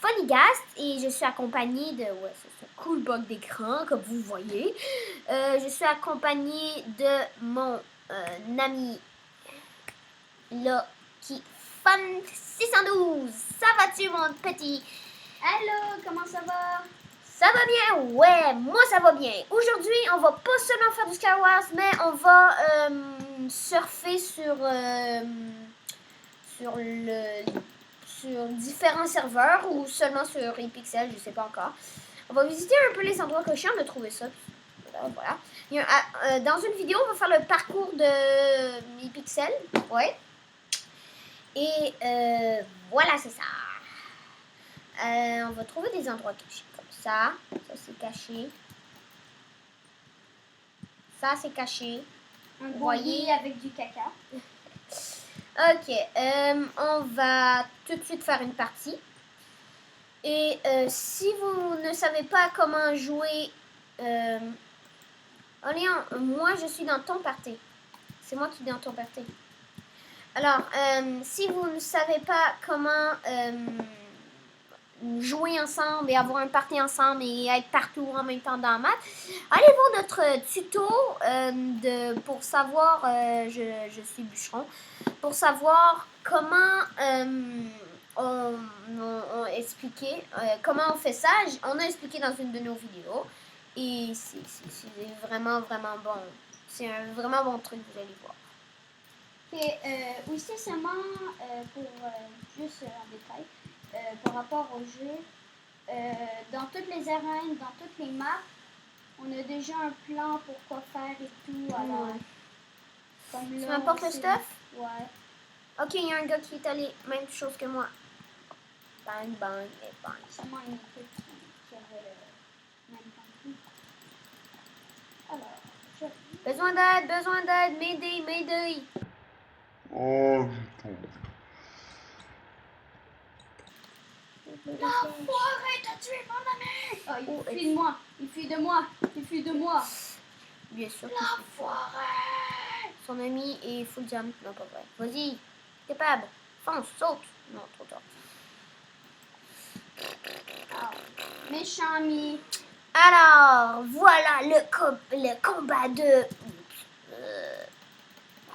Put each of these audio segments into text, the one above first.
Funnycast et je suis accompagnée de c'est un cool bug d'écran comme vous voyez. Je suis accompagnée de mon ami là qui Fun 612. Ça va-tu mon petit? Allô, comment ça va? Ça va bien? Ouais, moi ça va bien. Aujourd'hui, on va pas seulement faire du Skywars, mais on va surfer sur différents serveurs ou seulement sur ePixel, je sais pas encore. On va visiter un peu les endroits cochons, on a trouvé ça. Voilà. Dans une vidéo, on va faire le parcours de ePixel. Ouais. Et voilà, c'est ça. On va trouver des endroits cachés comme ça. Ça, c'est caché. Ça, c'est caché. Un voyez avec du caca. Ok, on va tout de suite faire une partie. Et si vous ne savez pas comment jouer... Léon, moi je suis dans ton party. C'est moi qui suis dans ton party. Alors, si vous ne savez pas comment jouer ensemble et avoir un party ensemble et être partout en même temps dans la map, allez voir notre tuto pour savoir, je suis bûcheron, pour savoir comment on expliqué, comment on fait ça. On a expliqué dans une de nos vidéos et c'est vraiment, vraiment bon. C'est un vraiment bon truc, vous allez voir. Et aussi seulement pour juste en détail, par rapport au jeu, dans toutes les arènes, dans toutes les maps, on a déjà un plan pour quoi faire et tout. Alors, comme là, tu m'apportes le stuff? Ouais. Ok, il y a un gars qui est allé, même chose que moi. Bang, bang, et bang. Seulement une équipe qui avait même compris. Alors, Besoin d'aide, m'aider. Oh, putain. L'enfoiré t'as tué mon ami! Oh, il fuit de moi. Bien sûr. L'enfoiré! Son ami est full jump. Non, pas vrai. Vas-y, capable. Fonce, saute. Non, trop tard. Oh, méchant ami. Alors, voilà le combat de...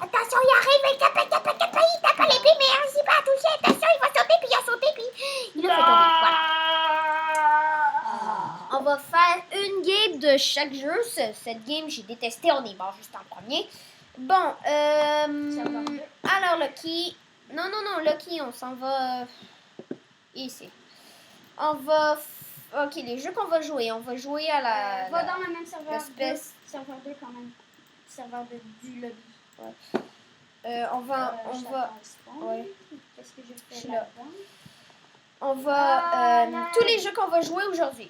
Attention, il arrive, il tape l'épée, mais il n'arrive pas à toucher. Attention, il va sauter, puis il a sauté, puis il a fait tomber. Voilà. On va faire une game de chaque jeu. Cette game, j'ai détesté. On est mort juste en premier. Bon, alors Lucky. Non, Lucky, on s'en va ici. On va... Ok, les jeux qu'on va jouer. On va jouer à la... Va dans le même serveur. Serveur 2 quand même. Serveur du lobby. Ouais. On va... Ouais. Qu'est-ce que je fais là-dedans? On va... tous les jeux qu'on va jouer aujourd'hui.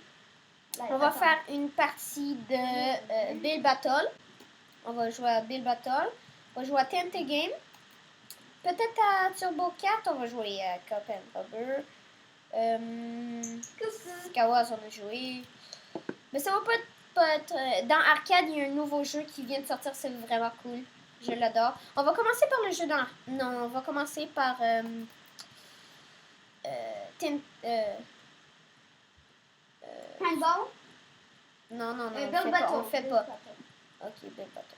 On va faire une partie de Bill Battle. On va jouer à Bill Battle. On va jouer à TNT Game. Peut-être à Turbo 4, on va jouer à Cup and Rubber. Skywars, on a joué. Mais ça va pas être... Dans Arcade, il y a un nouveau jeu qui vient de sortir. C'est vraiment cool. Je l'adore. On va commencer par le jeu dans... Non, on va commencer par... Handball? Non, Bill Battle. On fait pas. Ok, Bill Battle.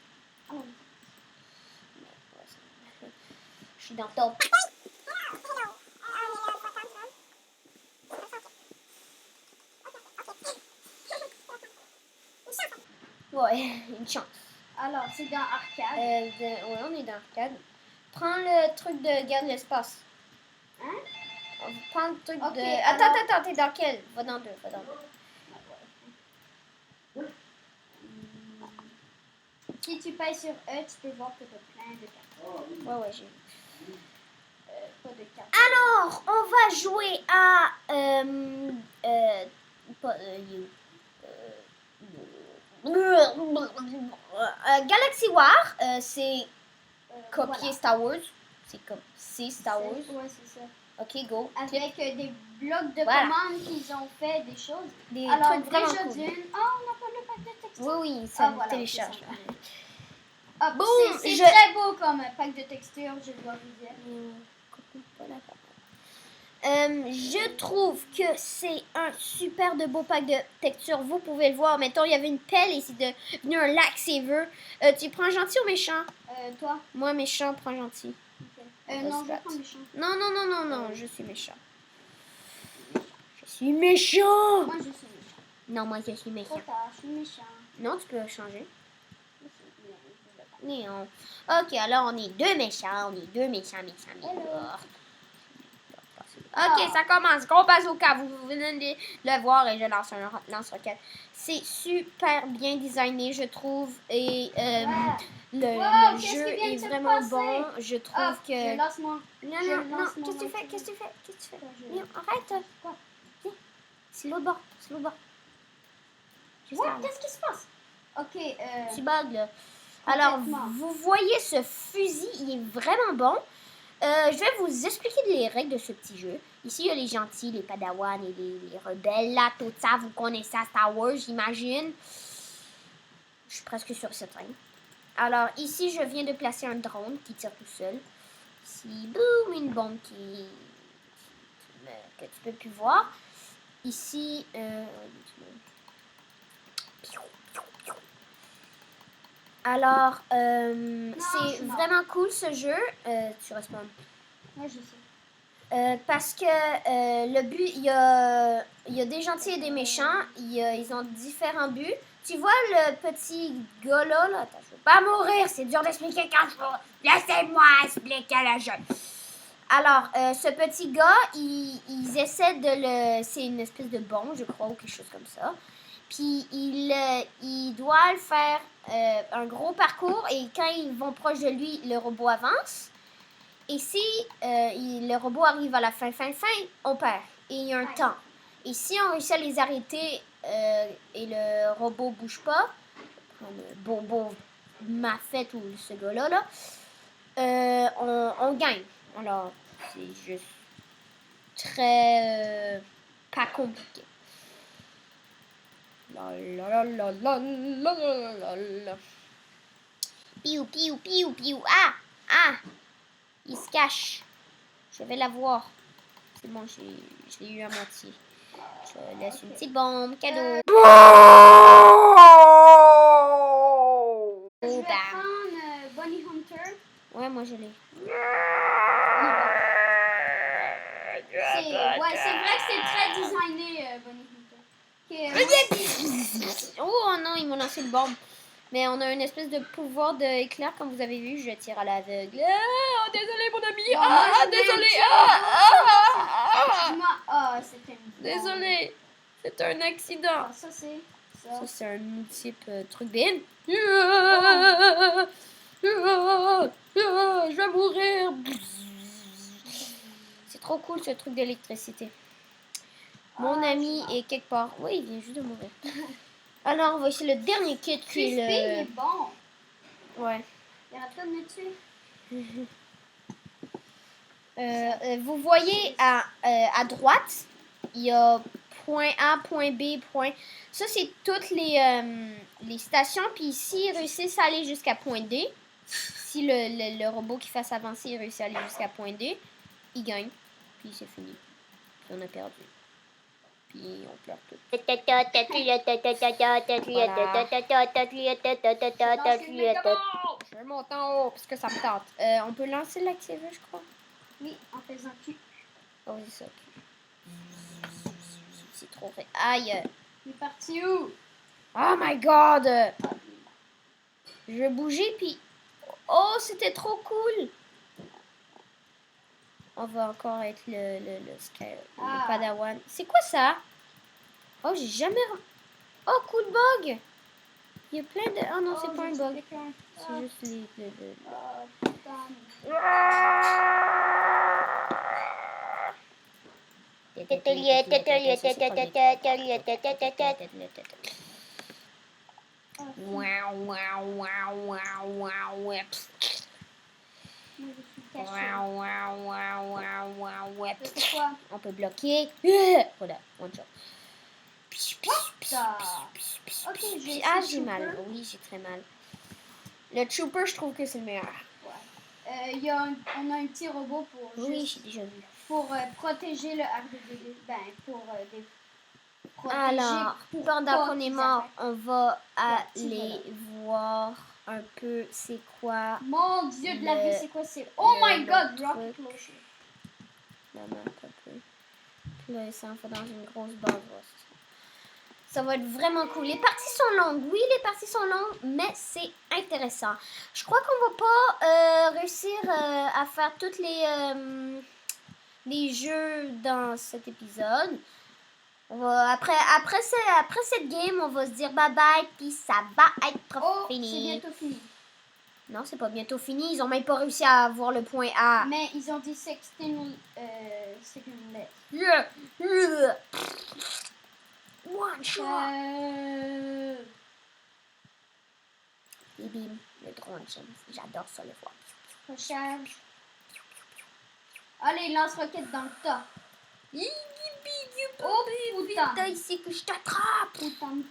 Oh. Je suis dans ton... Ouais, une chance. Alors, c'est dans Arcade. Ouais, on est dans Arcade. Prends le truc de garde l'espace. Hein? Prends le truc Okay, de... alors... Attends, t'es dans quel? Va dans 2, Si tu pèses sur E, tu peux voir que tu as plein de cartes. Ouais, j'ai vu. Pas de cartes. Alors, on va jouer à... Galaxy War, c'est copier Voilà. Star Wars. C'est Star Wars. Ouais, c'est ça. Ok, go. Avec des blocs de Voilà. commandes qu'ils ont fait, des choses. Des Alors, trucs vraiment déjà cool. d'une... Oh, on n'a pas le pack de textures. Oui, ça voilà, télécharge. Ah, Boum, c'est très beau comme pack de textures, je dois vous dire. Je trouve que c'est un super de beau pack de texture. Vous pouvez le voir. Mettons, il y avait une pelle et c'est devenu un lac saver. Tu prends gentil ou méchant? Toi? Moi, méchant, prends gentil. Okay. Non, je vais prendre méchant. Non, je suis méchant. Je suis méchant! Moi, je suis méchant. Non, moi, je suis méchant. Trop tard, je suis méchant. Non, tu peux changer. Non. Ok, alors on est deux méchants. Hello. Ok, ça commence. Gros bazooka. Vous venez de le voir et je lance un lance-roquette. C'est super bien designé, je trouve. Et le qu'est-ce jeu qui vient de est se vraiment passer? bon. Je trouve que... Je lance moi. Non, qu'est-ce que tu fais? Qu'est-ce que tu fais? Je- Viens, arrête. Quoi? Viens. C'est l'autre bord. Juste Ouais, là. qu'est-ce qui se passe? Ok, Tu bugs, là. Alors, Complètement. vous voyez ce fusil, il est vraiment bon. Je vais vous expliquer les règles de ce petit jeu. Ici, il y a les gentils, les padawans et les rebelles. Là, tout ça, vous connaissez à Star Wars, j'imagine. Je suis presque sur cette ligne. Alors, ici, je viens de placer un drone qui tire tout seul. Ici, boum, une bombe que tu peux plus voir. Ici, alors, c'est vraiment cool ce jeu. Tu responds. Ouais, je sais. Parce que le but, il y a des gentils et des méchants. Ils ont différents buts. Tu vois le petit gars là? Attends, je veux pas mourir. C'est dur d'expliquer quand je veux. Laissez-moi expliquer le jeu. Alors, ce petit gars, ils essaient de le... C'est une espèce de bombe, je crois, ou quelque chose comme ça. Puis, il doit le faire un gros parcours. Et quand ils vont proche de lui, le robot avance. Et si le robot arrive à la fin, on perd. Et il y a un temps. Et si on réussit à les arrêter et le robot bouge pas, comme Bobo m'a fait ou ce gars-là, là, on gagne. Alors, c'est juste très pas compliqué. Piou, piou, piou, piou. Ah! Il se cache. Je vais la voir. C'est bon, je l'ai eu à moitié. Je laisse une petite bombe. Cadeau. Je vais prendre Bunny Hunter. Ouais, moi je l'ai. C'est vrai que c'est très designé, Bunny Hunter. Oh non, ils m'ont lancé une bombe. Mais on a une espèce de pouvoir d'éclair, comme vous avez vu. Je tire à l'aveugle. Oh, désolé, mon ami. Désolé. C'était une Désolé. C'est un accident. Ça, c'est ça. Ça, c'est un type truc bin. Je vais mourir. C'est trop cool, ce truc d'électricité. Mon ami est quelque part. Oui, il vient juste de mourir. Alors, voici le dernier kit qui Crispy, il est est bon. Ouais. Il arrête pas de me tuer. Vous voyez à droite, il y a point A, point B, point... Ça, c'est toutes les stations. Puis ici, ils réussissent à aller jusqu'à point D. Si le robot qui fasse avancer, il réussit à aller jusqu'à point D, il gagne. Puis c'est fini. Puis on a perdu. Puis on pleure tout. Je monte en haut parce que ça me tente. On peut lancer le lightsaber, je crois. Oui, en faisant cul. Oh, c'est ça. C'est trop fait. Aïe. Il est parti où? Oh my god. Je vais bouger puis... Oh, c'était trop cool. On va encore être le Padawan. C'est quoi ça? Oh, j'ai jamais... Oh, cool bug. Il y a plein de... Oh non, c'est pas un bug. C'est juste les... On peut bloquer. Voilà, one shot. J'ai mal. Oui, j'ai très mal. Le Trooper, je trouve que c'est le meilleur. On a un petit robot pour Oui, juste... j'ai déjà vu. pour protéger le RDD. Ben, pour protéger. Alors, pour pendant pas qu'on est qu'ils mort, arrêtent. on va petit aller voir un peu c'est quoi Mon Dieu de la Le- vie, c'est quoi c'est? Oh le- my le god, truc. Rocket Launcher. la map un peu. Puis là, il s'en fait dans une grosse base. Ouais, ça va être vraiment cool. Les parties sont longues. Oui, les parties sont longues, mais c'est intéressant. Je crois qu'on va pas réussir à faire tous les jeux dans cet épisode. On va, après cette game, on va se dire bye bye, puis ça va être Oh, fini. c'est bientôt fini. Non, c'est pas bientôt fini. Ils ont même pas réussi à avoir le point A. Mais ils ont dit 16 lettres. One shot. Et bim, le drone, j'adore ça le voir. Recharge. Allez, lance-roquette dans le tas. Oh Putain, putain. ici que je t'attrape. Putain.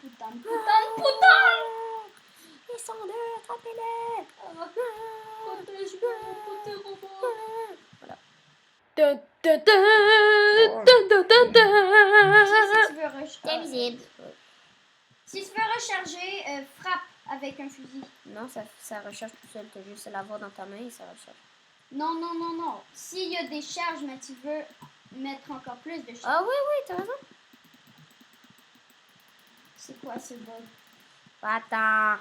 Ils sont deux, attrapez-les. Voilà. Si tu veux Invisible. Si tu veux recharger, frappe avec un fusil. Non, ça recharge tout seul. T'as juste à l'avoir dans ta main et ça recharge. Non. S'il y a des charges, mais tu veux mettre encore plus de charges. Ah oui, t'as raison. C'est quoi ce bug? Attends.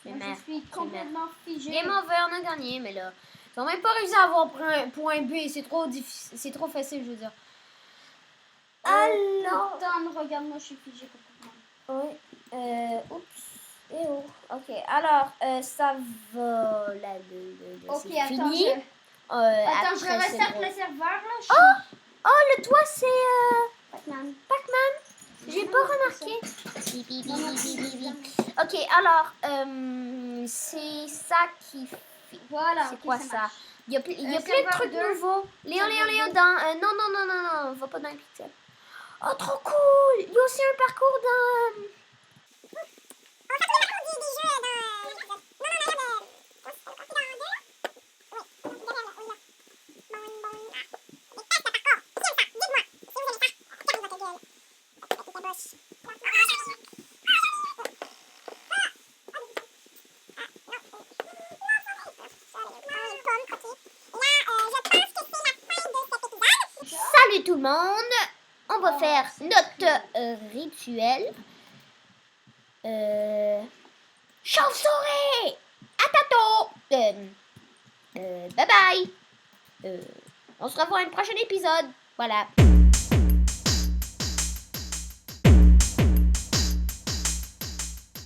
Moi, je suis complètement figée. Game over, on a gagné, mais là, ils ont même pas réussi à avoir point B. C'est trop difficile, c'est trop facile, je veux dire. Alors. Tom, regarde-moi, je suis figée complètement. Oui. Oups. Et oh. Ok. Alors, ça va. Ok, c'est attends, fini. Attends, je après, c'est restarte drôle. le serveur là. Oh, le toit, c'est Pac-Man. Pac-Man. J'ai pas remarqué. Bip, bip, bip, bip, bip, bip. Ok, alors, c'est ça qui fait. Voilà. C'est ok, quoi ça? marche. Il y a plein de serveur trucs 2. nouveaux. Léon, Serveur dans. Non, va pas dans les pixels. Oh, trop cool! Il y a aussi un parcours dans. Salut tout le monde! On va faire notre rituel. Chauve-souris! À tantôt! Bye bye! On se revoit à un prochain épisode. Voilà.